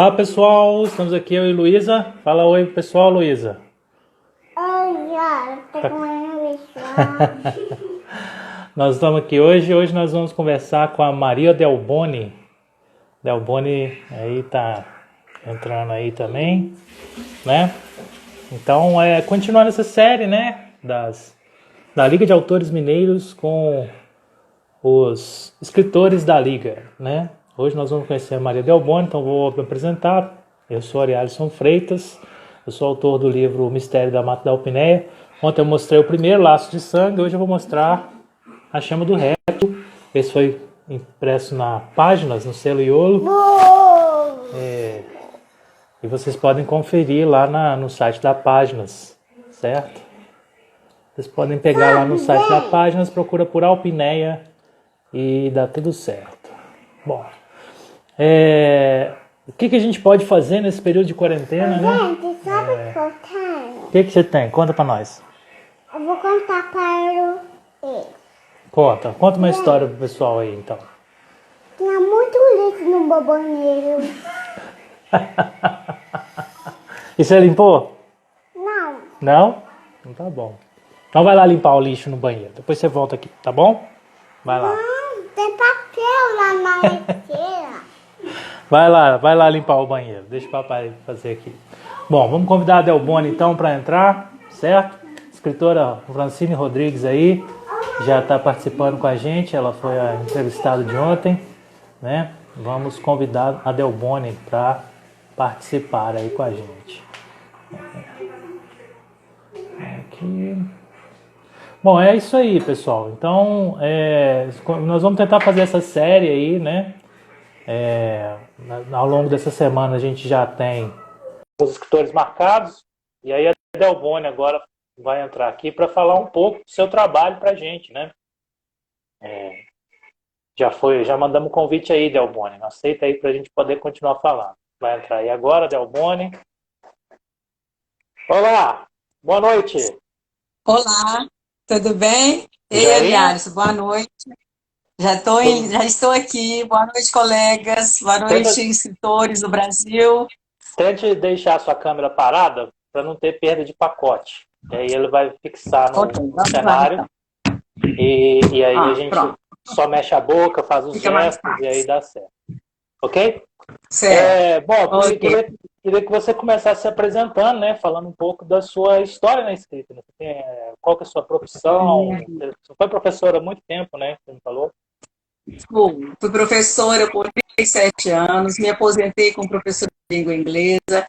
Olá pessoal, estamos aqui eu e Luísa. Fala oi pessoal, Luísa. Oi, Yara, tô comendo bicho. Nós estamos aqui hoje. Hoje nós vamos conversar com a Maria Delboni. Delboni aí tá entrando aí também, né? Então, continuando essa série, né? Da Liga de Autores Mineiros com os escritores da Liga, né? Hoje nós vamos conhecer a Maria Delboni, então vou me apresentar. Eu sou Arialisson Freitas, eu sou autor do livro O Mistério da Mata da Alpineia. Ontem eu mostrei o primeiro Laço de Sangue, hoje eu vou mostrar A Chama do Reto. Esse foi impresso na Páginas, no selo Iolo. E vocês podem conferir lá no site da Páginas, certo? Vocês podem pegar lá no site da Páginas, procura por Alpineia e dá tudo certo. Bom, o que a gente pode fazer nesse período de quarentena, né? Gente, sabe o que eu tenho? O que você tem? Conta pra nós. Eu vou contar para ele. Conta uma história pro pessoal aí, então. Tinha muito lixo no meu banheiro. E você limpou? Não, Não? Então tá bom. Então vai lá limpar o lixo no banheiro. Depois você volta aqui, tá bom? Vai lá. não, tem papel lá na lixeira. Vai lá limpar o banheiro. Deixa o papai fazer aqui. Bom, vamos convidar a Delboni então para entrar, certo? Escritora Francine Rodrigues aí já está participando com a gente. Ela foi a entrevistada de ontem, né? Vamos convidar a Delboni para participar aí com a gente. Aqui. Bom, é isso aí, pessoal. Então, nós vamos tentar fazer essa série aí, né? Ao longo dessa semana a gente já tem os escritores marcados, e aí a Delboni agora vai entrar aqui para falar um pouco do seu trabalho para a gente, né? Já mandamos um convite aí, Delboni. Aceita aí para a gente poder continuar falando. Vai entrar aí agora, Delboni. Olá, boa noite. Olá, tudo bem? E Ei, aí? Aliás, boa noite. Já estou aqui. Boa noite, colegas. Boa Tenta, noite, escritores do Brasil. tente deixar a sua câmera parada para não ter perda de pacote. E aí ele vai fixar no Ok, vamos lá, cenário. então. E aí a gente Pronto. só mexe a boca, faz os Fica mais gestos e fácil. aí dá certo. Ok? Certo. Bom, Ok. queria que você começasse se apresentando, né? Falando um pouco da sua história na escrita. Né? Qual que é a sua profissão? Você foi professora há muito tempo, né? Você me falou. Fui professora por 37 anos, me aposentei como professora de língua inglesa.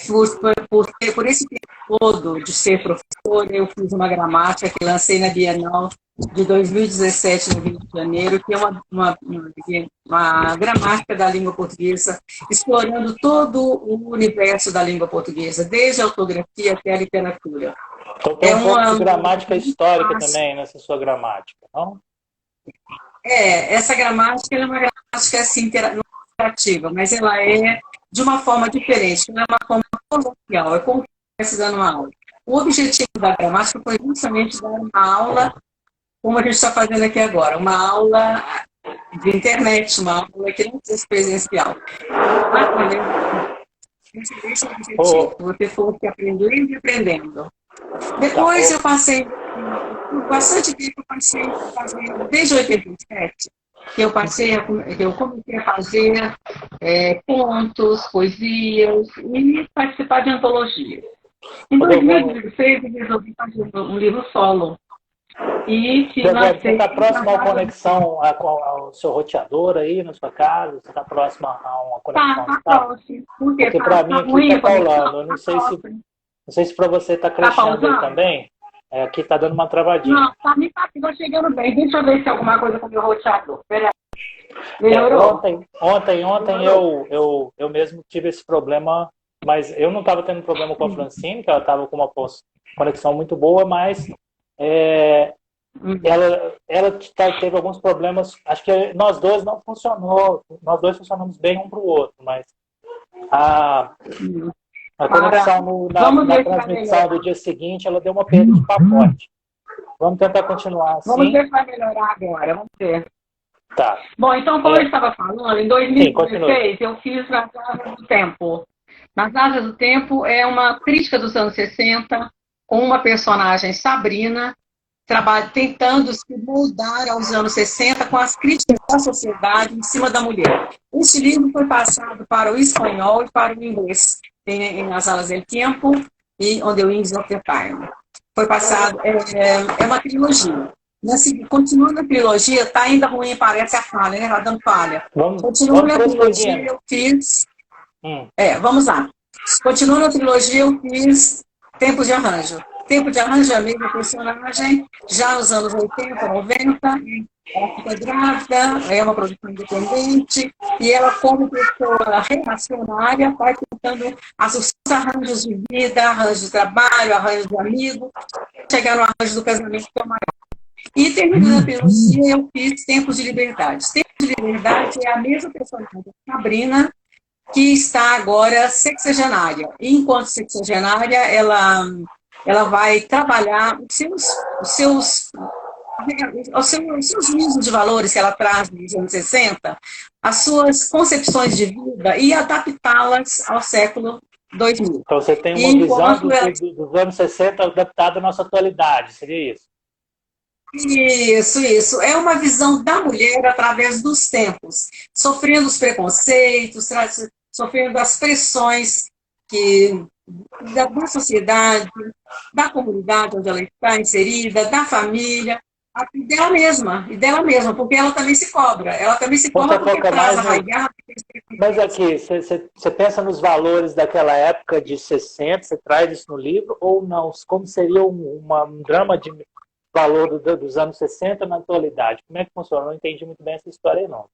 Por esse tempo todo de ser professora, eu fiz uma gramática que lancei na Bienal de 2017, no Rio de Janeiro, que é uma gramática da língua portuguesa, explorando todo o universo da língua portuguesa, desde a ortografia até a literatura. Então tem um pouco de gramática histórica também nessa sua gramática, não? Essa gramática é uma gramática assim, interativa, mas ela é de uma forma diferente, não é uma forma coloquial, é como se estivesse dando uma aula. O objetivo da gramática foi justamente dar uma aula, como a gente está fazendo aqui agora, uma aula de internet, uma aula que não precisa ser presencial. Esse é o objetivo, você fosse aprendendo e aprendendo. Depois eu passei, por bastante tempo, eu passei fazendo, desde 87, que eu comecei a fazer contos, poesias e participar de antologias. Em 2016, eu resolvi fazer um livro solo. E Você está próximo à conexão ao seu roteador aí na sua casa? Você está próximo a uma conexão? Tá próximo. Porque para mim aqui está paulando. Eu não sei se para você está crescendo aí também. Aqui está dando uma travadinha. Não, para mim está chegando bem. Deixa eu ver se alguma coisa com o meu roteador. Peraí. Melhorou? Ontem eu mesmo tive esse problema, mas eu não estava tendo problema com a Francine, que ela estava com uma conexão muito boa, mas ela teve alguns problemas. Acho que nós dois não funcionou. Nós dois funcionamos bem um para o outro, mas a conexão na transmissão do dia seguinte, ela deu uma perda de pacote. Vamos tentar continuar assim. Vamos ver se vai melhorar agora. Vamos ver. Tá. Bom, então, como eu estava falando, em Sim, 2016 eu fiz Nas Asas do Tempo. Nas Asas do Tempo é uma crítica dos anos 60, com uma personagem, Sabrina, tentando se moldar aos anos 60 com as críticas da sociedade em cima da mulher. Este livro foi passado para o espanhol e para o inglês, em Nas Alas do Tempo e On the Wings of the Time. Foi passado, é uma trilogia. Continuando a trilogia, tá ainda ruim, parece a falha, né? Tá dando falha. Continuando a trilogia, eu fiz... vamos lá. Continuando a trilogia, eu fiz Tempo de Arranjo. Tempo de Arranjo é a mesma personagem, já nos anos 80, 90, ela fica grávida, é uma produção independente, e ela, como pessoa reacionária, vai tentando ajustar os arranjos de vida, arranjos de trabalho, arranjos de amigo, chegar no arranjo do casamento que é o maior. E terminando a trilogia, eu fiz Tempos de Liberdade. Tempos de Liberdade é a mesma personagem, Sabrina, que está agora sexagenária. E, enquanto sexagenária, ela vai trabalhar os seus níveis de valores que ela traz nos anos 60, as suas concepções de vida e adaptá-las ao século 2000. Então você tem uma visão dos anos 60 adaptada à nossa atualidade, seria isso? Isso. É uma visão da mulher através dos tempos, sofrendo os preconceitos, sofrendo as pressões da sociedade, da comunidade onde ela está inserida, da família, e dela mesma, porque ela também se cobra. Ela também se cobra porque traz arraigado. Mas aqui, você pensa nos valores daquela época de 60, você traz isso no livro, ou não? Como seria um drama de valor dos anos 60 na atualidade? Como é que funciona? Eu não entendi muito bem essa história, não.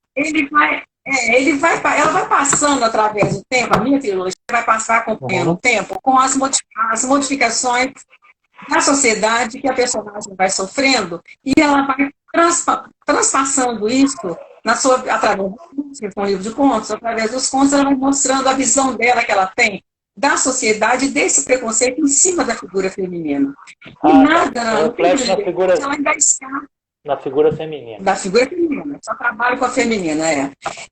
Ela vai passando através do tempo, a minha trilogia vai passar acompanhando o tempo, com as modificações da sociedade que a personagem vai sofrendo, e ela vai transpassando isso através de um livro de contos, através dos contos, ela vai mostrando a visão dela que ela tem da sociedade, desse preconceito em cima da figura feminina. E nada, ela ainda está na figura feminina. Da figura feminina, só trabalho com a feminina,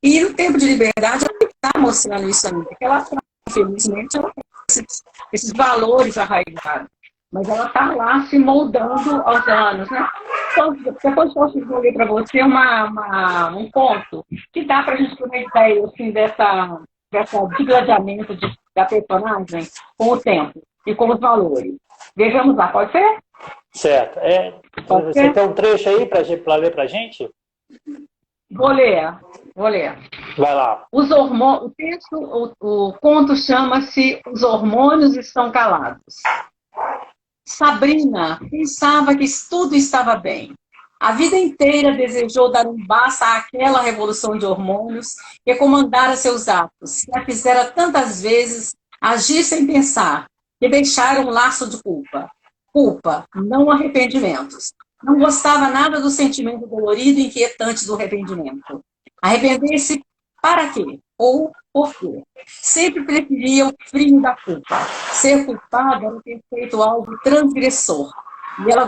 E no Tempo de Liberdade, ela está mostrando isso também, porque ela, infelizmente, ela tem esses valores arraigados, mas ela está lá se moldando aos anos, né? Então, depois posso ler para você um conto que dá para a gente ter uma ideia, assim, dessa digladiamento da personagem com o tempo e com os valores. Vejamos lá, pode ser? Certo. Você tem um trecho aí para ler para a gente? Vou ler. Vai lá. O conto chama-se Os Hormônios Estão Calados. Sabrina pensava que tudo estava bem. A vida inteira desejou dar um basta àquela revolução de hormônios que comandara seus atos, que a fizera tantas vezes agir sem pensar, que deixara um laço de culpa. Culpa, não arrependimentos. Não gostava nada do sentimento dolorido e inquietante do arrependimento. Arrepender-se para quê? Ou por quê? Sempre preferia o frio da culpa. Ser culpada era ter feito algo transgressor. E ela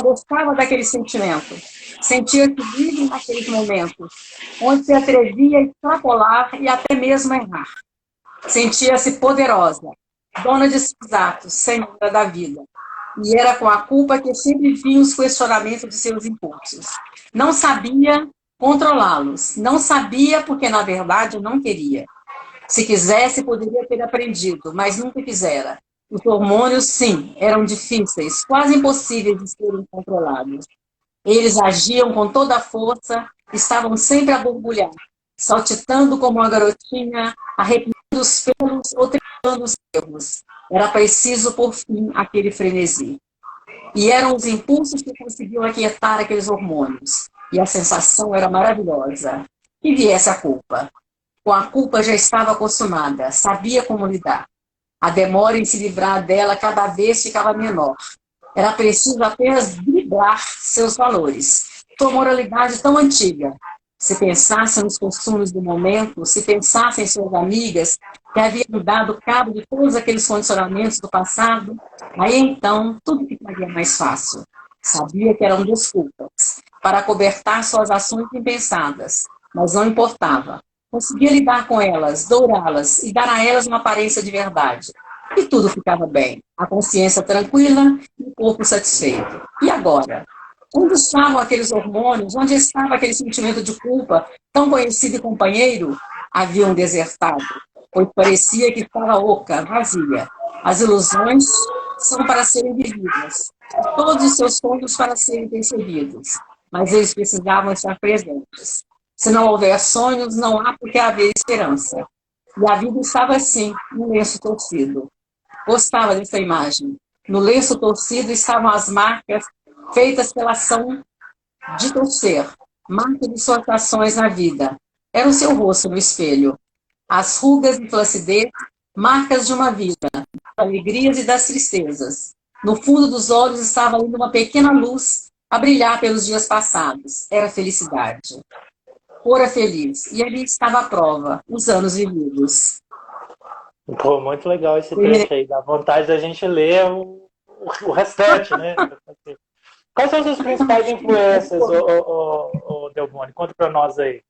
gostava daquele sentimento. Sentia-se livre naqueles momentos, onde se atrevia a extrapolar e até mesmo errar. Sentia-se poderosa, dona de seus atos, senhora da vida. E era com a culpa que sempre vinha os questionamentos de seus impulsos. Não sabia controlá-los. Não sabia porque, na verdade, não queria. Se quisesse, poderia ter aprendido, mas nunca quisera. Os hormônios, sim, eram difíceis, quase impossíveis de serem controlados. Eles agiam com toda a força, estavam sempre a borbulhar, saltitando como uma garotinha, arrepiando os pelos ou tripando os erros. Era preciso, por fim, aquele frenesi. E eram os impulsos que conseguiam aquietar aqueles hormônios. E a sensação era maravilhosa. Que viesse a culpa. Com a culpa já estava acostumada, sabia como lidar. A demora em se livrar dela cada vez ficava menor. Era preciso apenas driblar seus valores. Sua moralidade tão antiga. Se pensasse nos costumes do momento, se pensasse em suas amigas, que haviam dado cabo de todos aqueles condicionamentos do passado, aí então tudo ficaria mais fácil. Sabia que eram desculpas. para acobertar suas ações impensadas, mas não importava. Conseguia lidar com elas, dourá-las e dar a elas uma aparência de verdade. E tudo ficava bem. A consciência tranquila e o corpo satisfeito. E agora? Onde estavam aqueles hormônios? Onde estava aquele sentimento de culpa, tão conhecido e companheiro? Haviam desertado, pois parecia que estava oca, vazia. As ilusões são para serem vividas, todos os seus sonhos para serem percebidos, mas eles precisavam estar presentes. Se não houver sonhos, não há por que haver esperança. E a vida estava assim, no lenço torcido. Gostava dessa imagem. No lenço torcido estavam as marcas feitas pela ação de torcer, marca de suas ações na vida. Era o seu rosto no espelho. As rugas de flacidez, marcas de uma vida, das alegrias e das tristezas. No fundo dos olhos estava ainda uma pequena luz a brilhar pelos dias passados. Era felicidade. Fora feliz. E ali estava a prova, os anos vividos. Pô, muito legal esse trecho aí. Dá vontade da gente ler o restante, né? Quais são as suas principais influências, Delboni? Conta para nós aí.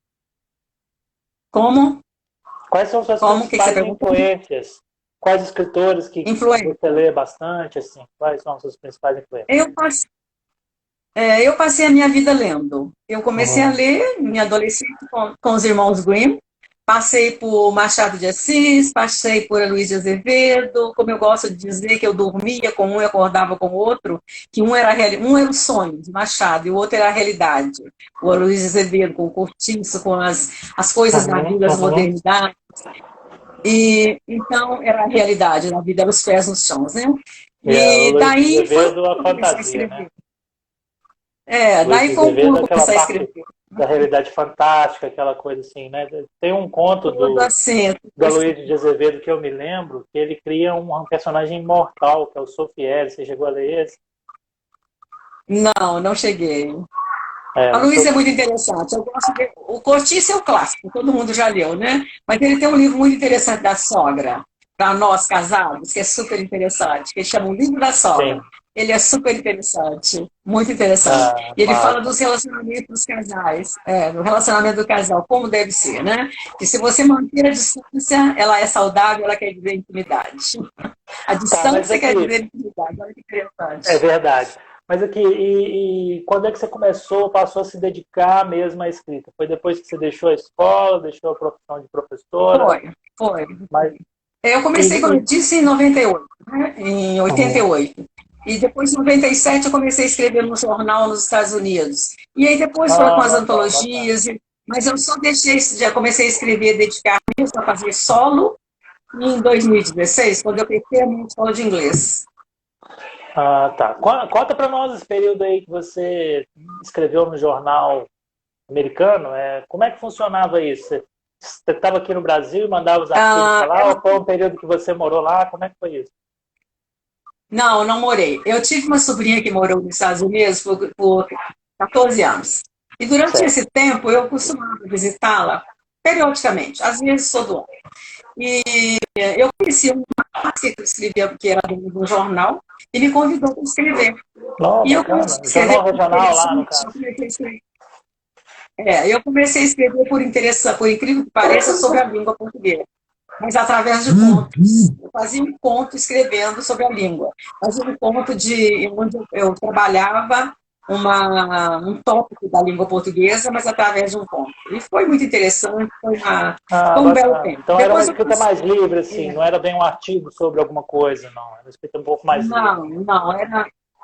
Como? Quais são as suas principais influências? Quais escritores que você lê bastante? Assim? Quais são as suas principais influências? Eu passei a minha vida lendo. Eu comecei a ler minha adolescência com os irmãos Grimm. Passei por Machado de Assis, passei por Luiz de Azevedo. Como eu gosto de dizer que eu dormia com um e acordava com o outro, que um era o sonho de Machado e o outro era a realidade. O Luiz de Azevedo com o cortiço, com as coisas da vida, as modernidades. E então era a realidade na vida, era os pés nos chãos, né? E daí foi a fantasia, né? Daí foi o começar a escrever. Da realidade fantástica, aquela coisa assim, né? Tem um conto da Luiz de Azevedo que eu me lembro, que ele cria um personagem imortal, que é o Sofieri. Você chegou a ler esse? Não cheguei. A Luiz é muito interessante. Eu gosto de... O Cortiço é o clássico, todo mundo já leu, né? Mas ele tem um livro muito interessante da sogra, para nós casados, que é super interessante, que ele chama O Livro da Sogra. Sim. Ele é super interessante, muito interessante. E ele fala dos relacionamentos dos casais, do relacionamento do casal, como deve ser, né? Que se você manter a distância, ela é saudável, ela quer dizer intimidade. A distância quer dizer intimidade, olha que interessante. É verdade. Mas aqui, e quando é que você passou a se dedicar mesmo à escrita? Foi depois que você deixou a escola, deixou a profissão de professora? Foi. Eu comecei, como eu disse, em 98, né? Em 88. E depois, em 97, eu comecei a escrever no jornal nos Estados Unidos. E aí depois foi com as antologias. Mas eu só já comecei a escrever, dedicar mesmo a fazer solo em 2016, quando eu cresci a minha escola de inglês. Tá. Conta para nós esse período aí que você escreveu no jornal americano. Como é que funcionava isso? Você estava aqui no Brasil e mandava os artigos para lá? Ou foi um período que você morou lá? Como é que foi isso? Não morei. Eu tive uma sobrinha que morou nos Estados Unidos por 14 anos. E durante esse tempo eu costumava visitá-la periodicamente, às vezes todo ano. E eu conheci uma que escrevia, que era do jornal, e me convidou para escrever. E eu comecei a escrever regional lá, no caso. Eu comecei a escrever por incrível que pareça, sobre a língua portuguesa. Mas através de contos. Eu fazia um conto escrevendo sobre a língua. Fazia um conto onde eu trabalhava um tópico da língua portuguesa, mas através de um conto. E foi muito interessante, foi um belo tempo. Então era uma escrita mais livre, assim, não era bem um artigo sobre alguma coisa, não. Era uma escrita um pouco mais livre. Não,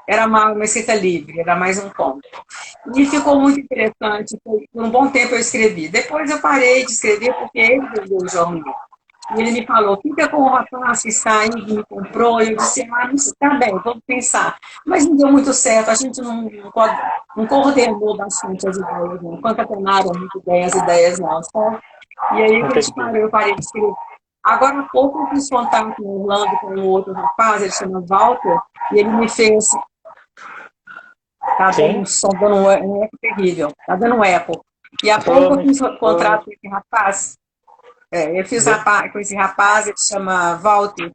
era uma escrita livre, era mais um conto. E ficou muito interessante, por um bom tempo eu escrevi. Depois eu parei de escrever porque ele vendeu o jornal. E ele me falou, fica com o rapaz que está aí, que me comprou. E eu disse, não está bem, vamos pensar. Mas não deu muito certo, a gente não coordenou bastante as ideias, não concatenaram muito bem as ideias nossas. E aí eu parei de escrever. Agora há pouco eu fiz contato em Orlando com um outro rapaz, ele chama Walter, e ele me fez... Tá dando um som, dando um eco terrível, tá dando um eco. E há pouco eu fiz contrato com esse rapaz. Eu fiz com esse rapaz, ele se chama Walter,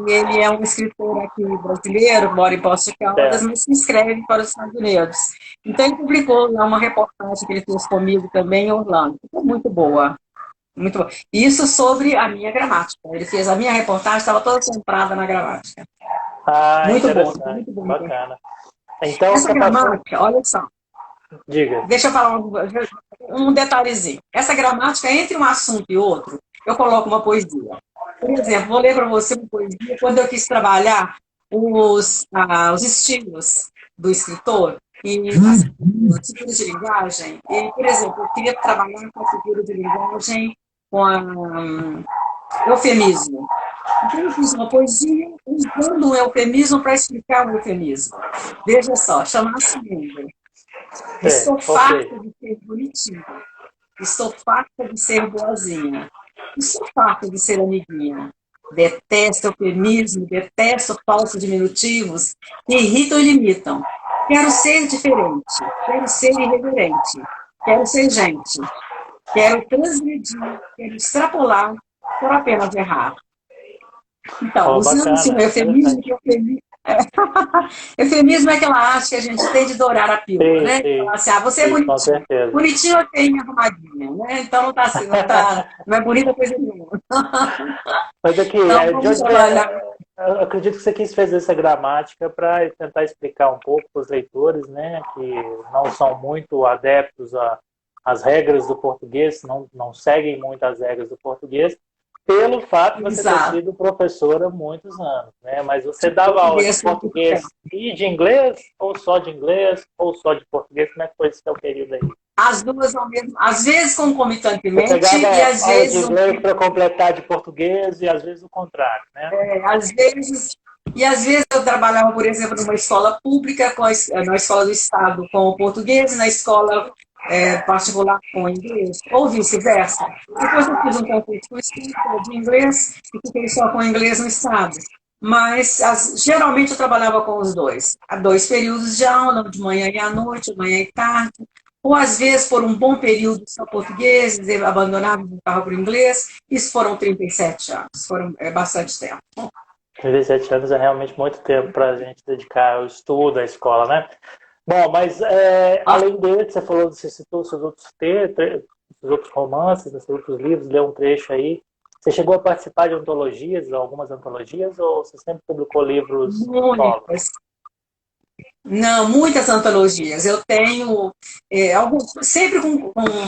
e ele é um escritor aqui brasileiro, mora em Poços de Caldas, mas se inscreve para os Estados Unidos. Então ele publicou lá uma reportagem que ele fez comigo também em Orlando. Foi muito boa. Muito boa. Isso sobre a minha gramática. Ele fez a minha reportagem, estava toda centrada na gramática. Muito boa, muito boa. Bacana. Então, essa gramática, olha só. Diga. Deixa eu falar um detalhezinho. Essa gramática, entre um assunto e outro, eu coloco uma poesia. Por exemplo, vou ler para você uma poesia quando eu quis trabalhar os estilos do escritor e as figuras de linguagem. E, por exemplo, eu queria trabalhar com a figura de linguagem com eufemismo. Então, eu fiz uma poesia usando o eufemismo para explicar o eufemismo. Veja só, chama-se mundo. Estou farta de ser bonitinha. Estou farta de ser boazinha. Estou farta de ser amiguinha. Detesto eufemismo, detesto falsos diminutivos que irritam e limitam. Quero ser diferente, quero ser irreverente, quero ser gente, quero transgredir, quero extrapolar, quero apenas errar. Então, usando-se um eufemismo, eufemismo é aquela arte que a gente tem de dourar a pílula, né? Falar assim, você é bonitinho. Bonitinho eu tenho arrumadinha, né? Então não tá assim, não é bonita coisa nenhuma. Mas aqui, então, eu acredito que você quis fazer essa gramática para tentar explicar um pouco para os leitores, né? Que não são muito adeptos às regras do português, não seguem muito as regras do português, pelo fato de você ter sido professora há muitos anos, né? Mas você dava aula de português e de inglês, ou só de inglês, ou só de português? Como é que foi esse seu período aí? As duas ao mesmo, às vezes concomitantemente, e às vezes de inglês para completar de português, e às vezes o contrário, né? Às vezes eu trabalhava, por exemplo, numa escola pública, na escola do estado com o português, e na escola particular com o inglês, ou vice-versa. Depois eu fiz um concurso com o de inglês e fiquei só com o inglês no estado. Mas geralmente eu trabalhava com os dois. Há 2 períodos de aula, de manhã e à noite, manhã e tarde. Ou às vezes por um bom período só português, abandonava e voltava para o inglês. Isso foram 37 anos, foram bastante tempo. 37 anos é realmente muito tempo para a gente dedicar ao estudo, à escola, né? Bom, mas além dele, você citou seus outros romances, seus outros livros, leu um trecho aí. Você chegou a participar de antologias, algumas antologias, ou você sempre publicou livros solos? Não, muitas antologias. Eu tenho sempre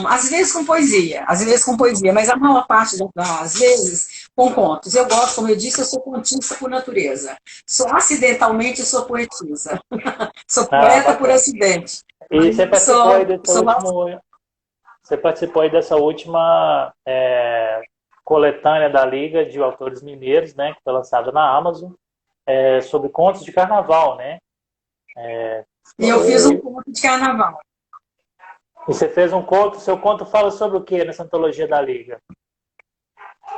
às vezes com poesia, mas a maior parte das vezes com contos. Eu gosto, como eu disse, eu sou contista por natureza. Sou acidentalmente sou poetisa. Sou poeta por acidente. E você participou aí dessa última coletânea da Liga de Autores Mineiros, né, que foi lançada na Amazon, sobre contos de carnaval, né? E eu fiz um conto de carnaval. E você fez um conto, seu conto fala sobre o que nessa antologia da Liga?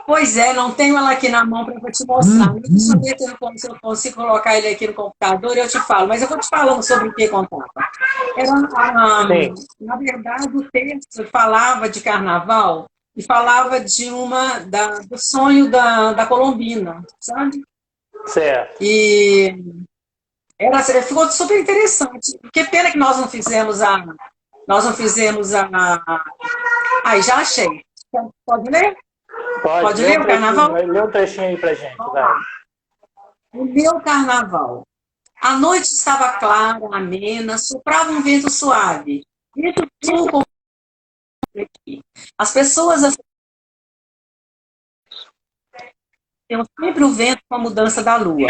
Pois é, não tenho ela aqui na mão para te mostrar. Deixa eu ver se eu consigo colocar ele aqui no computador e eu te falo. Mas eu vou te falando sobre o que contava. Na verdade, o texto falava de carnaval e falava do sonho da Colombina, sabe? Certo. E ficou super interessante. Que pena que nós não fizemos Aí, já achei. Pode ler? Pode ler o carnaval? Lê um trechinho aí pra gente. Vai. O meu carnaval. A noite estava clara, amena, soprava um vento suave. Vento sul com aqui. As pessoas tem sempre o vento com a mudança da lua.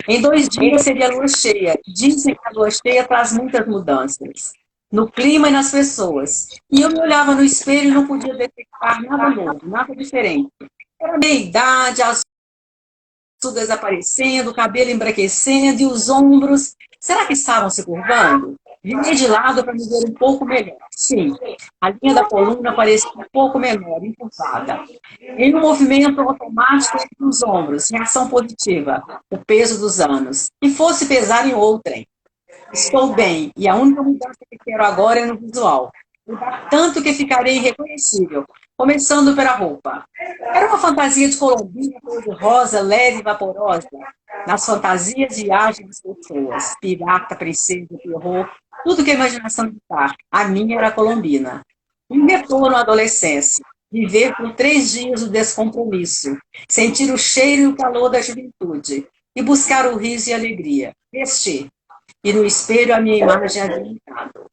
Em 2 dias seria a lua cheia. Dizem que a lua cheia traz muitas mudanças. No clima e nas pessoas. E eu me olhava no espelho e não podia detectar nada novo, nada diferente. Era meia idade, as rugas aparecendo, o cabelo embranquecendo e os ombros. Será que estavam se curvando? Virei de lado para me ver um pouco melhor. Sim, a linha da coluna parecia um pouco menor, encurvada. Em um movimento automático entre os ombros, reação positiva, o peso dos anos. E fosse pesar em outrem. Estou bem, e a única mudança que quero agora é no visual. Mudar tanto que ficarei irreconhecível. Começando pela roupa. Era uma fantasia de colombina, cor-de-rosa, leve e vaporosa. Nas fantasias viagem das pessoas. Pirata, princesa, terror, tudo que a imaginação ditar. A minha era colombina. Um retorno à adolescência. Viver por 3 dias o descompromisso. Sentir o cheiro e o calor da juventude. E buscar o riso e a alegria. Vestir. E no espelho a minha imagem havia mudado.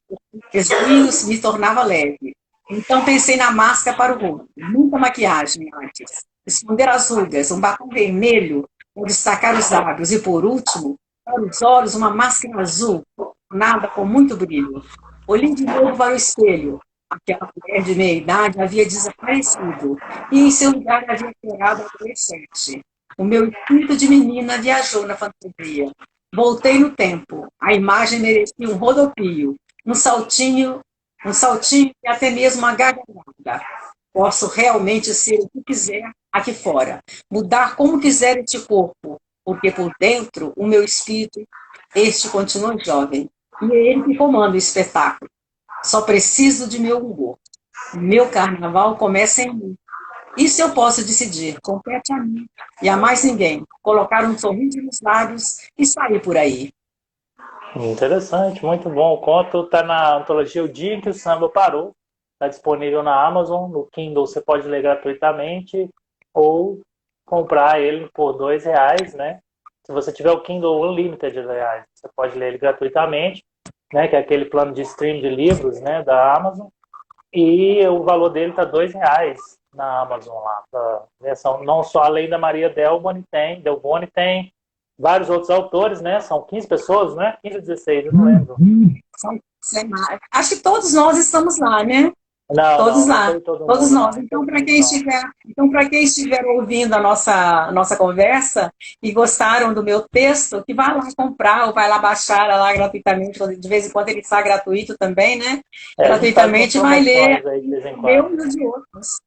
Os me tornava leve. Então pensei na máscara para o rosto. Muita maquiagem antes. Esconder as rugas, um batom vermelho para destacar os lábios. E por último, para os olhos, uma máscara azul, nada com muito brilho. Olhei de novo para o espelho. Aquela mulher de meia idade havia desaparecido. E em seu lugar havia chegado a adolescente. O meu espírito de menina viajou na fantasia. Voltei no tempo. A imagem merecia um rodopio, um saltinho e até mesmo uma gargalhada. Posso realmente ser o que quiser aqui fora, mudar como quiser este corpo, porque por dentro o meu espírito, este continua jovem. E é ele que comanda o espetáculo. Só preciso de meu humor. Meu carnaval começa em mim. Isso eu posso decidir, compete a mim e a mais ninguém. Colocar um sorriso nos lábios e sair por aí. Interessante, muito bom. O conto está na antologia O Dia em que o Samba Parou. Está disponível na Amazon, no Kindle você pode ler gratuitamente ou comprar ele por R$ 2, né? Se você tiver o Kindle Unlimited, aliás, você pode ler ele gratuitamente, né? Que é aquele plano de stream de livros, né? Da Amazon. E o valor dele está R$ 2 na Amazon lá. Pra versão, não só além da Maria Delboni tem vários outros autores, né? São 15 pessoas, né? 15 ou 16, eu não lembro. Acho que todos nós estamos lá, né? Não, todos não, lá, não todo todos mundo, nós. não. Então, para quem estiver ouvindo a nossa conversa e gostaram do meu texto, que vai lá comprar ou vai lá baixar lá gratuitamente, de vez em quando ele está gratuito também, né? Gratuitamente vai ler aí, de vez em o meu quando. e o de outros.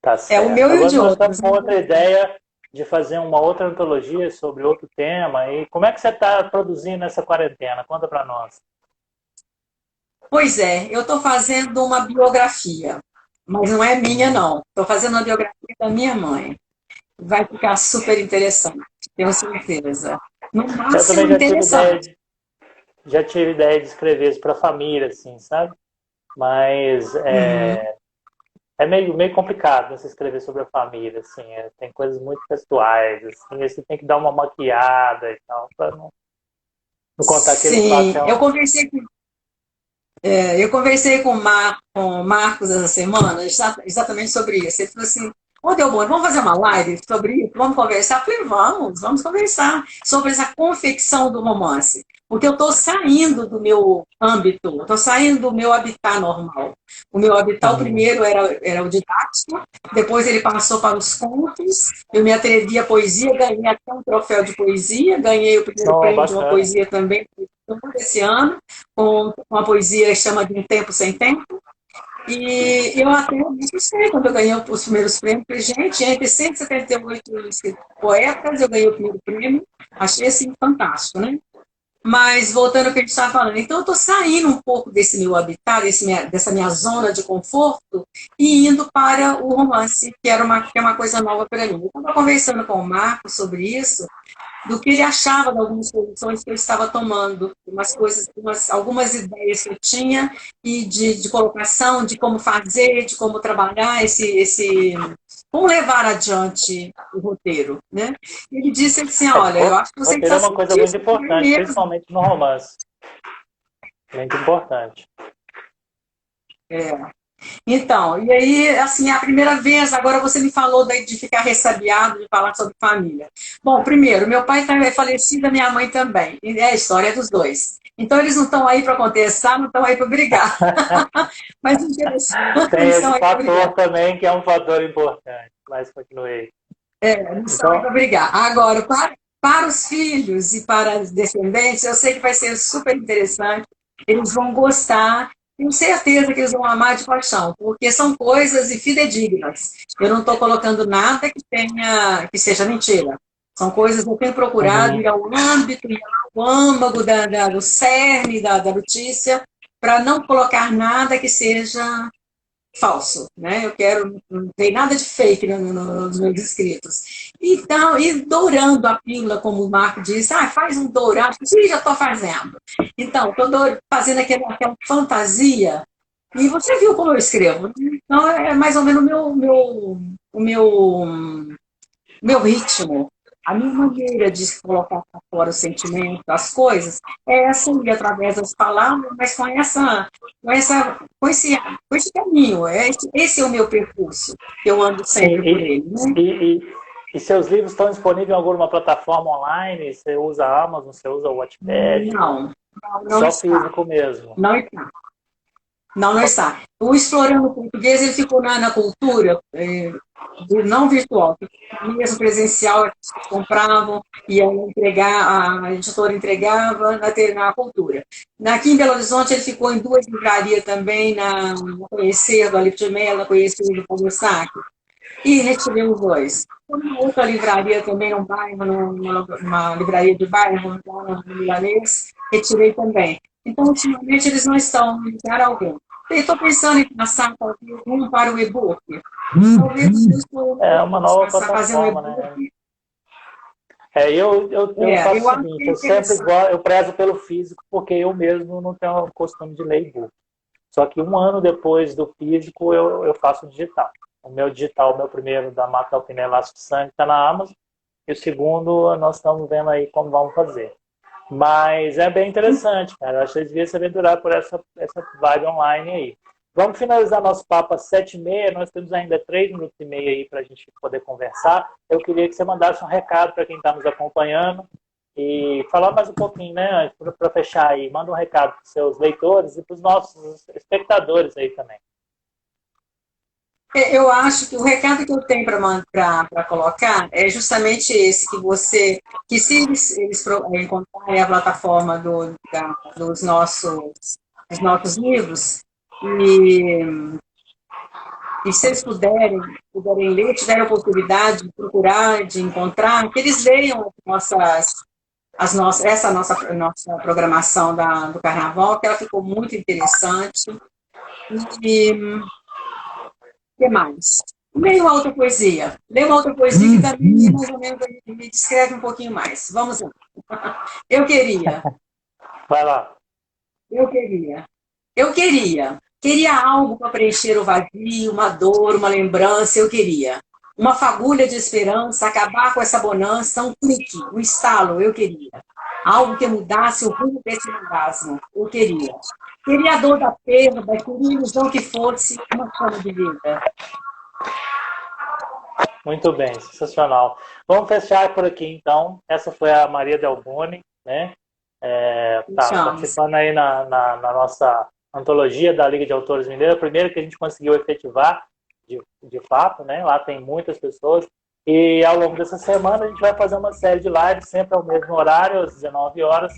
Tá certo. O meu e o Agora de nós outros. estamos com outra ideia de fazer uma outra antologia sobre outro tema. E como é que você está produzindo essa quarentena? Conta para nós. Pois é, eu estou fazendo uma biografia, mas não é minha, não. Estou fazendo uma biografia da minha mãe. Vai ficar super interessante, tenho certeza. No Eu máximo também interessante. já tive ideia de escrever isso para a família, assim, sabe? Mas é meio complicado você escrever sobre a família, assim. Tem coisas muito pessoais, assim. Aí você tem que dar uma maquiada e tal, para não contar aquele fato. Sim, eu conversei com o Marcos essa semana exatamente sobre isso. Ele falou assim, ô Delboni, vamos fazer uma live sobre isso? Vamos conversar? Eu falei, vamos conversar sobre essa confecção do romance. Porque eu estou saindo do meu âmbito, estou saindo do meu habitat normal. O meu habitat, o primeiro era o didático, depois ele passou para os contos, eu me atrevi à poesia, ganhei até um troféu de poesia, ganhei o primeiro prêmio de uma poesia também esse ano, com uma poesia que chama de Um Tempo Sem Tempo. E eu até sei quando eu ganhei os primeiros prêmios, falei, gente, entre 178 poetas, eu ganhei o primeiro prêmio, achei assim fantástico, né? Mas voltando ao que a gente estava falando, então eu estou saindo um pouco desse meu habitat, dessa minha zona de conforto, e indo para o romance, que é uma coisa nova para mim. Eu estava conversando com o Marco sobre isso, do que ele achava de algumas posições que eu estava tomando, algumas ideias que eu tinha, e de colocação, de como fazer, de como trabalhar como levar adiante o roteiro, né? Ele disse assim, olha, eu acho que você roteiro é uma coisa muito importante, principalmente no romance. Muito importante. Então, e aí, assim, a primeira vez, agora você me falou de ficar ressabiado, de falar sobre família. Bom, primeiro, meu pai é falecido, a minha mãe também. E é a história dos dois. Então, eles não estão aí para contestar, não estão aí para brigar. Mas interessante. Tem esse fator também, que é um fator importante. Mas continuei. Não estão aí para brigar. Agora, para os filhos e para os descendentes, eu sei que vai ser super interessante. Eles vão gostar. Tenho certeza que eles vão amar de paixão, porque são coisas fidedignas. Eu não estou colocando nada que seja mentira. São coisas que eu tenho procurado ir ao âmbito, ir ao âmago do cerne da notícia, para não colocar nada que seja falso, né? Eu quero, não tem nada de fake nos meus escritos. Então, e dourando a pílula, como o Marco disse, faz um dourado. Sim, já estou fazendo. Então, estou fazendo aquela fantasia. E você viu como eu escrevo. Então, é mais ou menos o meu ritmo. A minha maneira de colocar para fora o sentimento, as coisas, é essa aí, através das palavras, mas com esse caminho. Esse é o meu percurso. Eu ando sempre por ele. Né? E seus livros estão disponíveis em alguma plataforma online? Você usa a Amazon, você usa o Wattpad? Não só está. físico mesmo. Não está. Não está. O Explorando o Português, ele ficou na cultura, não virtual, mesmo presencial, as pessoas compravam, iam entregar, a editora entregava na cultura. Aqui em Belo Horizonte, ele ficou em 2 livrarias também, na Conhecer, do Alípio de Mello, na Conhecer, do Paulo Sacchi, e retirei os 2. Uma outra livraria também, num bairro, numa livraria de bairro, lá no Milanês, retirei também. Então, ultimamente, eles não estão em lugar algum. Eu estou pensando em passar um para o e-book. Talvez é uma nova plataforma, né? Eu faço o seguinte, eu prezo pelo físico, porque eu mesmo não tenho o costume de ler e-book. Só que 1 ano depois do físico, eu faço o digital. O meu digital, o meu primeiro, da Mata Alpina Laço de Sangue, está na Amazon. E o segundo, nós estamos vendo aí como vamos fazer. Mas é bem interessante, cara. Eu acho que eles deviam se aventurar por essa vibe online aí. Vamos finalizar nosso papo às 7h30. Nós temos ainda 3 minutos e meio aí para a gente poder conversar. Eu queria que você mandasse um recado para quem está nos acompanhando e falar mais um pouquinho, né? Para fechar aí. Manda um recado para os seus leitores e para os nossos espectadores aí também. Eu acho que o recado que eu tenho para colocar é justamente esse, que se eles encontrarem a plataforma dos nossos livros, e se eles puderem ler, tiverem a oportunidade de procurar, de encontrar, que eles leiam essa nossa programação do Carnaval, que ela ficou muito interessante. E o que mais? Leia uma outra poesia. Leia uma outra poesia que também mais ou menos me descreve um pouquinho mais. Vamos lá. Eu queria. Vai lá. Eu queria algo para preencher o vazio, uma dor, uma lembrança, eu queria. Uma fagulha de esperança, acabar com essa bonança, um clique, um estalo, eu queria. Algo que mudasse o rumo desse orgasmo, eu queria. Queria a dor da perda, queria a ilusão que fosse uma chama de vida. Muito bem, sensacional. Vamos fechar por aqui, então. Essa foi a Maria Delboni, né? Participando aí na nossa antologia da Liga de Autores Mineira, a primeira que a gente conseguiu efetivar, de fato, né? Lá tem muitas pessoas. E ao longo dessa semana a gente vai fazer uma série de lives, sempre ao mesmo horário, às 19 horas.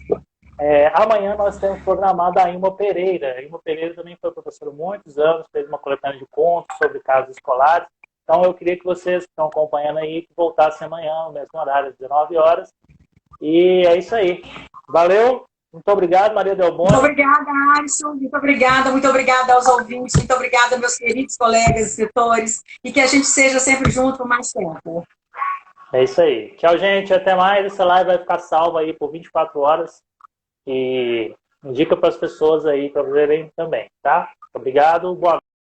Amanhã nós temos programado a Ilma Pereira. A Ilma Pereira também foi professora há muitos anos, fez uma coletânea de contos sobre casos escolares. Então eu queria que vocês que estão acompanhando aí, que voltassem amanhã, no mesmo horário, às 19 horas. E é isso aí. Valeu! Muito obrigado, Maria Delboni. Muito obrigada, Alisson. Muito obrigada aos ouvintes. Muito obrigada, meus queridos colegas escritores. E que a gente seja sempre junto por mais tempo. É isso aí. Tchau, gente. Até mais. Essa live vai ficar salva aí por 24 horas. E indica para as pessoas aí para verem também, tá? Obrigado. Boa